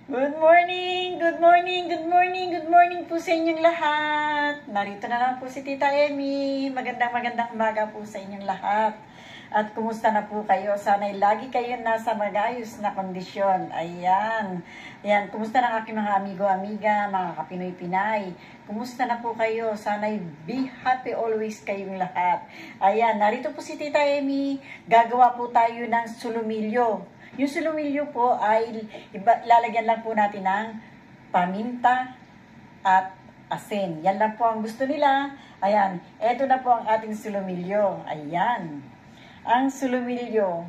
Good morning, good morning, good morning, good morning po sa inyong lahat. Narito na lang po si Tita Emmy. Magandang umaga po sa inyong lahat. At kumusta na po kayo? Sana'y lagi kayo nasa magayos na kondisyon. Ayan. Ayan, kumusta na aking mga amigo-amiga, mga kapinoy-pinay? Kumusta na po kayo? Sana'y be happy always kayong lahat. Ayan, narito po si Tita Emmy. Gagawa po tayo ng sulumilyo. Yung sulumilyo po ay lalagyan lang po natin ng paminta at asin. Yan lang po ang gusto nila. Ayan, eto na po ang ating sulumilyo. Ayan. Ang sulumilyo,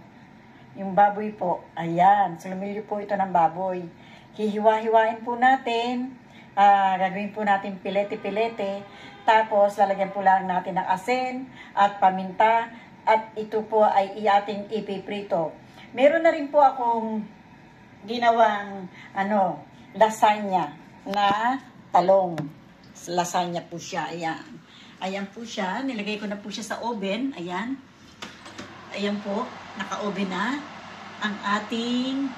yung baboy po. Ayan, sulumilyo po ito ng baboy. Hihiwa-hiwain po natin. Gagawin po natin pilete-pilete. Tapos, lalagyan po lang natin ng asin at paminta. At ito po ay ating ipiprito. Meron na rin po akong ginawang lasagna na talong. Lasagna po siya. Ayan. Ayan po siya. Nilagay ko na po siya sa oven. Ayan. Ayan po. Naka-oven na ang ating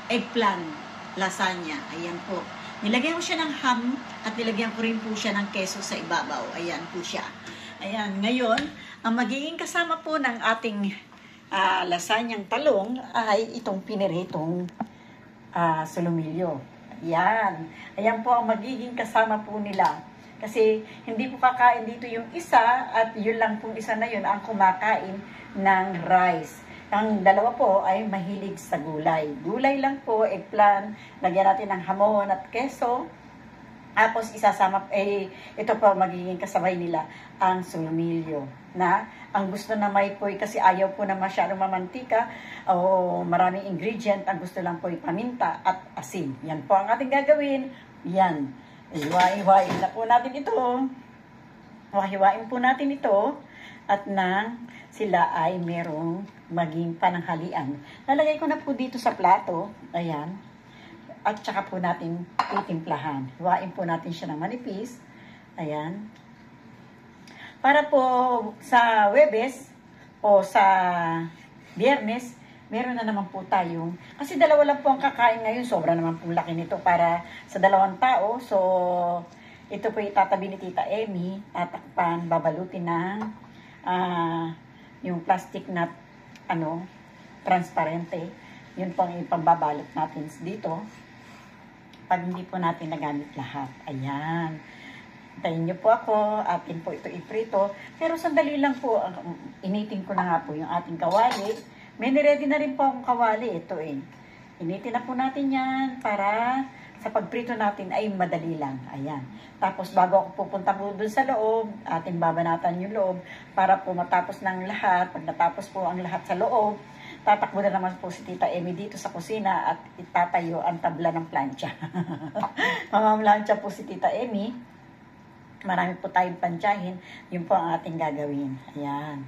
eggplant lasagna. Ayan po. Nilagyan ko siya ng ham at nilagyan ko rin po siya ng keso sa ibabaw. Ayan po siya. Ayan. Ngayon, ang magiging kasama po ng ating lasanyang talong ay itong piniritong sulumilyo. Ayan. Ayan po ang magiging kasama po nila. Kasi hindi po kakain dito yung isa at yun lang pong isa na yun ang kumakain ng rice. Ang dalawa po ay mahilig sa gulay. Gulay lang po, eggplant, lagyan natin ng hamon at keso. Tapos isasama, ito po magiging kasabay nila ang sulumilyo na ang gusto na may poy kasi ayaw po na masyadong mamantika o maraming ingredient. Ang gusto lang po paminta at asin. Yan po ang ating gagawin. Yan. Hiwa-hiwain na po natin ito. Hiwain po natin ito at nang sila ay merong maging pananghalian. Lalagay ko na po dito sa plato. Ayan. At saka po natin titimplahan. Hiwain po natin siya ng manipis. Ayan. Para po sa Huwebes o sa Biyernes, meron na naman po tayong, kasi dalawa lang po ang kakain ngayon, sobra naman po laki nito para sa 2 tao. So, ito po itatabi ni Tita Emmy, tatakpan, babalutin ng yung plastic na transparente. Yun po ang ipambabalot natin dito pag hindi po natin nagamit lahat. Ayan. Tayin niyo po ako, atin po ito iprito. Pero sandali lang po, initin ko na nga po yung ating kawali. May niready na rin po akong kawali. Ito initin na po natin yan para sa pagprito natin ay madali lang. Ayan. Tapos bago ako pupunta po dun sa loob, ating babanatan yung loob para po matapos ng lahat. Pag natapos po ang lahat sa loob, tatakbo na naman po si Tita Emmy dito sa kusina at itatayo ang tabla ng plancha. Mamamlansya po si Tita Emmy. Marami po tayong plantsahin. Yun po ang ating gagawin. Ayan.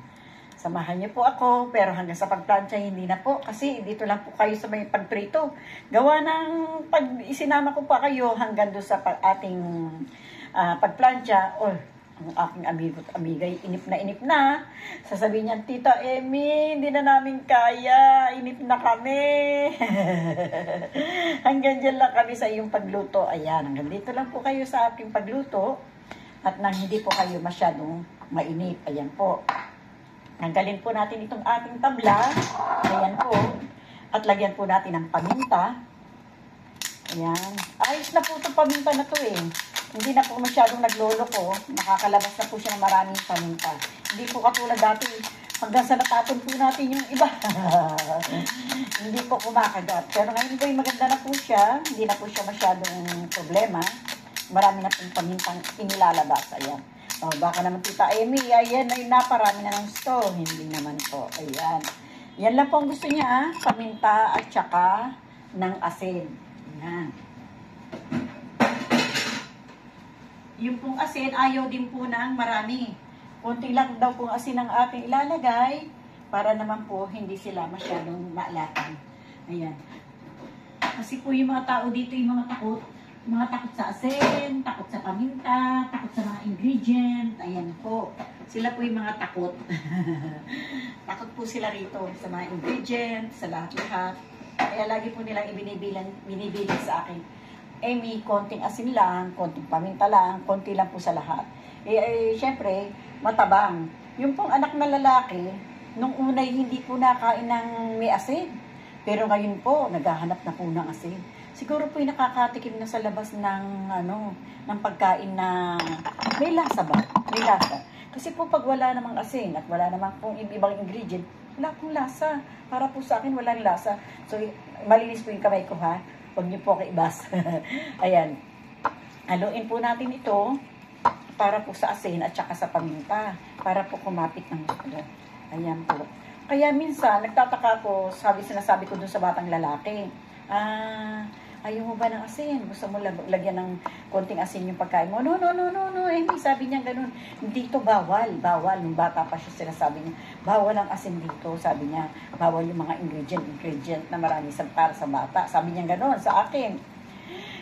Samahan niyo po ako. Pero hanggang sa pagplantsa, hindi na po. Kasi dito lang po kayo sa may pagprito. Gawa ng pag isinama ko pa kayo hanggang doon sa ating pagplantsa. Ang aking amigo at amigay, inip na. Sasabihin niya, Tita Emmy, hindi na namin kaya. Inip na kami. Hanggang dyan lang kami sa iyong pagluto. Ayan, hanggang dito lang po kayo sa aking pagluto. At nang hindi po kayo masyadong mainip. Ayan po. Tanggalin po natin itong ating tabla. Ayan po. At lagyan po natin ng paminta. Ayan. Ayos na po itong paminta na to Hindi na po masyadong naglolo ko. Nakakalabas na po siya ng maraming paminta. Hindi po katulad dati. Hanggang sa natapon po natin yung iba. Hindi po kumakagat. Pero ngayon po maganda na po siya. Hindi na po siya masyadong problema. Marami na pong pamintang inilalabas. Ayan. Baka naman Tita Emmy, ayan ay naparami na ng store. Hindi naman po. Ayan. Yan lang po ang gusto niya. Paminta at saka ng asin. Ayan. Yung pong asin, ayaw din po ng marami. Kunti lang daw pong asin ang ating ilalagay para naman po hindi sila masyadong maalatan. Ayan. Kasi po yung mga tao dito, yung mga takot sa asin, takot sa paminta, takot sa mga ingredient. Ayan po. Sila po yung mga takot. Takot po sila rito sa mga ingredient, sa lahat-lahat. Kaya lagi po nilang binibilang sa akin. May konting asin lang, konting paminta lang, konti lang po sa lahat. Syempre, matabang. Yung pong anak na lalaki, nung unay hindi po nakain ng may asin. Pero ngayon po, naghahanap na po ng asin. Siguro po yung nakakatikim na sa labas ng, ng pagkain na may lasa ba? May lasa. Kasi po pag wala namang asin at wala namang pong ibang ingredient, wala pong lasa. Para po sa akin, walang lasa. So, malinis po yung kamay ko, ha? Huwag niyo po kaibas. Ayan. Haluin po natin ito para po sa asin at saka sa paminta. Para po kumapit ng gusto. Ayan po. Kaya minsan, nagtataka ko, sinasabi ko dun sa batang lalaki, ayaw mo ba ng asin? Gusto mo lagyan ng konting asin yung pagkain mo? No. Sabi niya ganun. Dito bawal. Nung bata pa siya sinasabi niya, bawal ang asin dito. Sabi niya, bawal yung mga ingredient na marami para sa bata. Sabi niya ganun sa akin.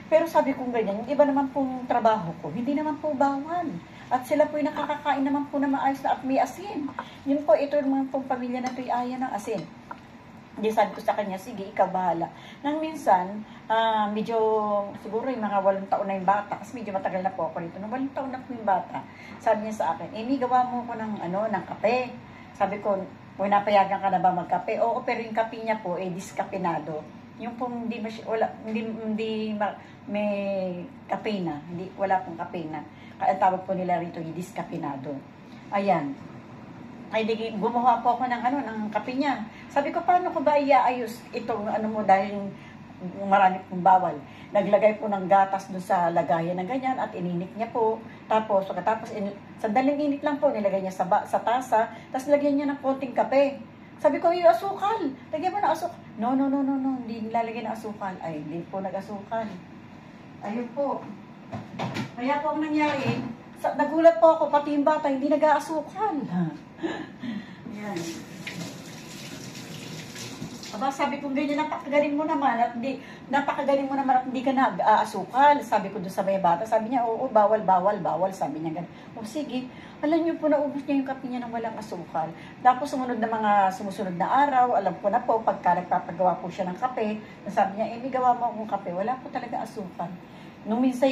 Pero sabi kong ganyan, yung iba naman pong trabaho ko, hindi naman po bawal. At sila po yung nakakakain naman po na maayos na at may asin. Yun po, ito naman pong pamilya na ito'y ayaw ng asin. Hindi, sabi ko sa kanya, sige, ikaw bahala. Nang minsan, medyo, siguro yung mga 8 taon na yung bata, kasi medyo matagal na po ako rito. Nung 8 taon na po yung bata, sabi niya sa akin, gawa mo ko ng kape. Sabi ko, pinapayagan ka na ba magkape? Oo, pero yung kape niya po, diskapinado. Yung pong hindi may kape na, wala pong kape na. Kaya tawag po nila rito yung diskapinado. Ayan. Gumawa po ako ng kape niya. Sabi ko, paano ko ba iaayos itong mo dahil marami pong bawal. Naglagay po ng gatas doon sa lagayan na ganyan at ininit niya po. Tapos sandaling init lang po, nilagay niya sa tasa, tapos lagyan niya ng konting kape. Sabi ko, yung asukal. Lagyan mo na asukal. No. Hindi nilalagay ng asukal. Ay, hindi po nag-asukal. Ayun po. Kaya po ang nangyari, nagulat po ako, pati yung bata, hindi nag-aasukal. Yan. Aba, sabi ko ganyan, napakagaling mo naman at hindi ka nag-aasukal. Sabi ko doon sa may bata, sabi niya, oo, bawal, sabi niya ganun. O sige, alam niyo po, naubos niya yung kape niya ng walang asukal. Tapos sumusunod na araw, alam ko na po, pagka nagpapagawa po siya ng kape, sabi niya, may gawa mo akong kape, wala po talaga asukal. Nung minsan,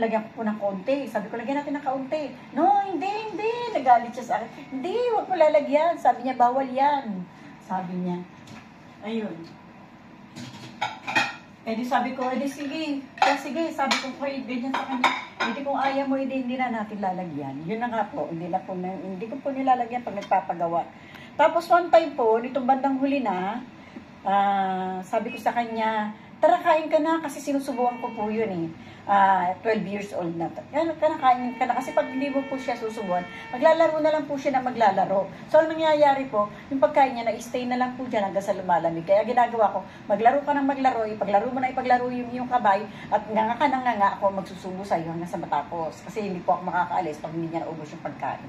lagyan ko po ng konti. Sabi ko, lagyan natin ng kaunti. No, hindi. Nagalit siya sa akin. Hindi, huwag mo lalagyan. Sabi niya, bawal yan. Sabi niya. Ayun. Sabi ko, sige. Sabi ko, ganyan sa kanya. Hindi kung ayaw mo, hindi na natin lalagyan. Yun na nga po. Hindi ko po nilalagyan pag nagpapagawa. Tapos one time po, nitong bandang huli na, sabi ko sa kanya, tara, kain ka na kasi sinusubukan ko po yun 12 years old na. Yan, kain ka na kasi pag hindi mo po siya susubukan, maglalaro na lang po siya na maglalaro. So, ang nangyayari po, yung pagkain niya na-stay na lang po dyan hanggang sa lumalamig. Kaya ginagawa ko, maglaro ka ng maglaro, ipaglaro mo na ipaglaro yung kabay, at nga ako magsusubo sa iyo hanggang sa matapos. Kasi hindi po ako makakaalis pag hindi niya naubos yung pagkain.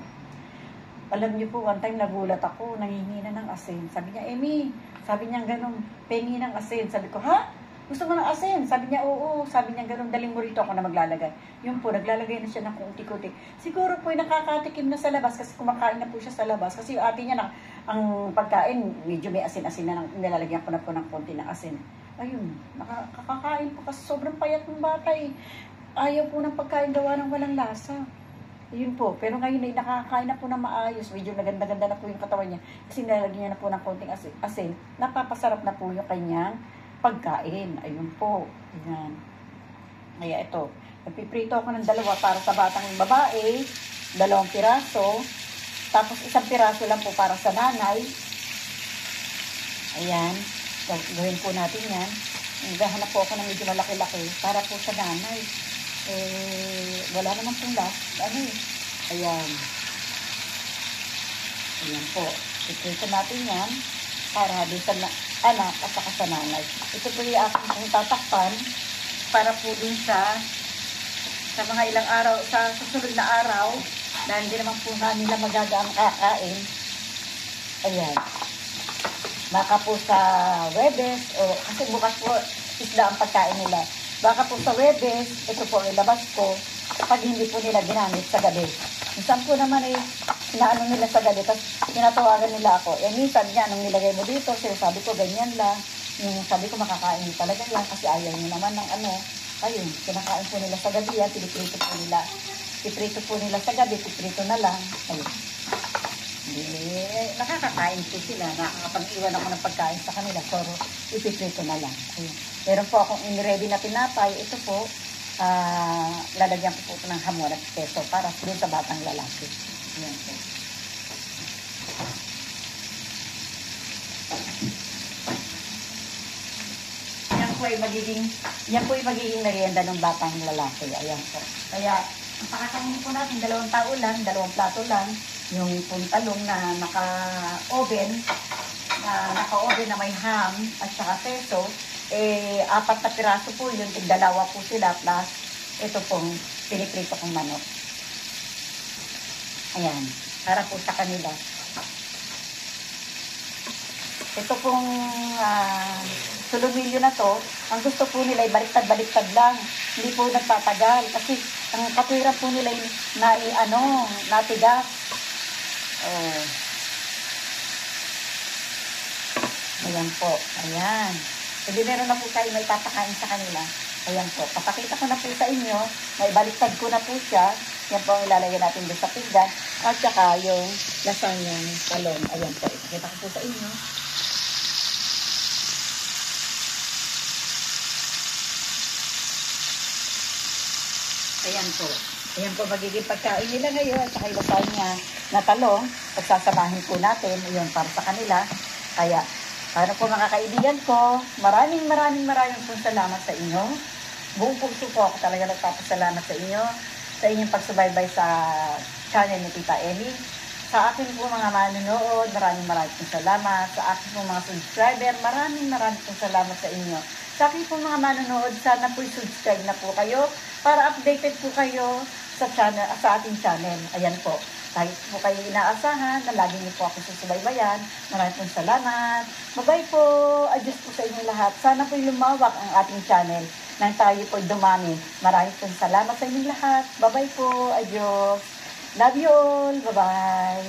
Alam niyo po, one time nagulat ako, nangihina ng asin. Sabi niya, Amy, sabi niya ganun, pengi ng asin. Sabi ko, ha? Gusto mo ng asin? Sabi niya, oo. Sabi niya, ganun, daling mo rito ako na maglalagay. Yun po, naglalagay na siya ng kunti-kunti. Siguro po, nakakatikim na sa labas kasi kumakain na po siya sa labas. Kasi yung ate niya, ang pagkain, medyo may asin-asin na, nilalagyan ko na po ng konti ng asin. Ayun, nakakakain po kasi sobrang payat ng bata Ayaw po ng pagkain gawa ng walang lasa. Yun po, pero ngayon ay nakakain na po na maayos. Medyo naganda-ganda na po yung katawan niya. Kasi nilalagyan niya na po ng konting asin. Napapasarap na po yung kanyang pagkain. Ayun po. Ayan. Kaya ito. Nagpiprito ako ng 2 para sa batang babae. 2 piraso. Tapos 1 piraso lang po para sa nanay. Ayan. So, gawin po natin yan. Naghahanap po ako ng medyo malaki-laki para po sa nanay. Wala naman pong last. Ayan. Ayan po. Piprito natin yan para doon sa anak at saka sa nanay. Ito po yung aking tatakpan para po dun sa mga ilang araw, sa susunod na araw, dahil hindi naman po nila magagaang kakain. Ayan. Baka po sa Webes, kasi bukas po isda ang pagkain nila. Baka po sa Webes, ito po ilabas ko, pag hindi po nila ginamit sa gabi. Minsan po naman inaano nila sa gabi, tapos tinatawagan nila ako. Minsan niya, anong nilagay mo dito? Sinasabi ko, ganyan lang. Yung sabi ko makakain nyo talaga yan kasi ayaw nyo naman ng ano. Ayun, kinakain po nila sa gabi yan, piniprito po nila. Piprito po nila sa gabi, piprito na lang. Ayun. Nakakakain po sila. Nakakapag-iwan ako ng pagkain sa kanila. So, ipiprito na lang. Ayun. Meron po akong in-ready na tinapay. Ito po, lalagyan ko po ng hamon at keso para doon sa batang lalaki. Ayan po. Yan po ay magiging merienda ng batang lalaki. Ayan po. Kaya, ang pakakainin po natin, 2 tao lang, 2 plato lang. Yung puntalong na naka-oven na may ham at saka peso, 4 na piraso po yun, 2 po sila, plus ito pong piniprito kong manok. Ayan, para po sa kanila. Ito pong sulumilyo na to, ang gusto po nila ay baliktad-baliktad lang. Hindi po nagtatagal kasi ang katwiran po nila ay natigas. Oh. Ayan po. Ayan. Hindi meron na po tayo may papakain sa kanila. Ayan po. Papakita ko na po sa inyo. May baliktad ko na po siya. Yan po ang ilalagay natin doon sa pinggan. At saka yung lasanyang talong. Ayan po. Ipakita ko po sa inyo. Ayan po. Ayan po magiging pagkain nila ngayon at saka yung lasagna na talong. Pagsasamahin po natin yun para sa kanila. Kaya, para po mga kaibigan ko, maraming pong salamat sa inyo. Buong puso po ako talaga nagpapasalamat sa inyo. Sa inyong pagsubaybay sa channel ni Tita Emi. Sa akin po mga manonood, maraming pong salamat. Sa akin po mga subscriber, maraming pong salamat sa inyo. Sa akin po mga manonood, sana po subscribe na po kayo para updated po kayo sa ating channel. Ayan po. Kahit po kayo inaasahan na lagi niyo po ako susubaybayan. Maraming pong salamat. Bye-bye po. Adios po sa inyong lahat. Sana po lumawak ang ating channel nang tayo po dumami. Maraming pong salamat sa inyong lahat. Bye-bye po. Adios. Love you all. Bye-bye.